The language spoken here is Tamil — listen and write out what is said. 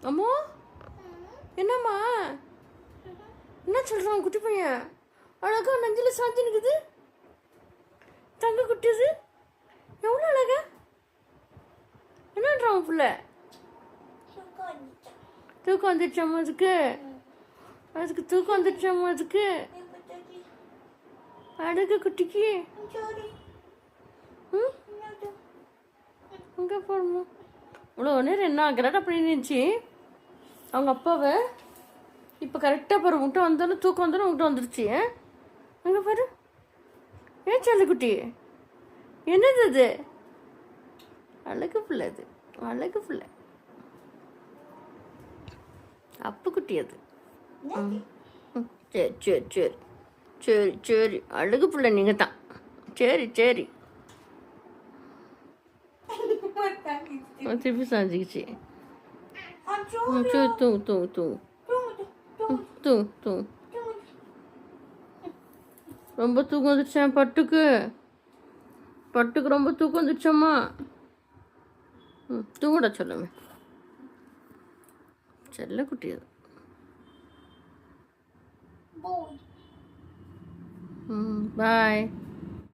அம்மா என்னம்மா என்ன சொல்கிறான் குட்டி பையன்? அழகா நஞ்சில் சாஞ்சி நிற்குது. தங்க குட்டிது எவ்வளோ அழகா. என்னன்றான் பிள்ளை? தூக்கம் வந்துடுச்சாம்மா அதுக்கு? அதுக்கு தூக்கம் வந்துடுச்சாம்மா அதுக்கு? அழகு குட்டிக்கு. அங்கே போடணுமா? இவ்வளோ நேரம் என்ன கரெக்டாக பண்ணிருந்துச்சு அவங்க அப்பாவை. இப்போ கரெக்டாக பாரு முட்டை வந்தாலும் தூக்கம் வந்தாலும் முட்டை வந்துடுச்சு. அங்கே பாரு. ஏன் சொல்லு குட்டி? என்னது அது? அழகு பிள்ளை அது, அழகு பிள்ளை. அப்பு குட்டி அது. சரி சரி சரி சரி சரி அழகு பிள்ளை நீங்கள் தான். சரி சரி திருப்பி சாஞ்சிக்கிச்சு. சரி தூங்கு தூங்கு தூங்கு தூங்கு தூங்கு. ரொம்ப தூக்கம் வந்துடுச்சேன் பட்டுக்கு. பட்டுக்கு ரொம்ப தூக்கம் வந்துடுச்சம்மா. தூங்கடா சொல்லுமே. செல்ல குட்டி அது. பாய்.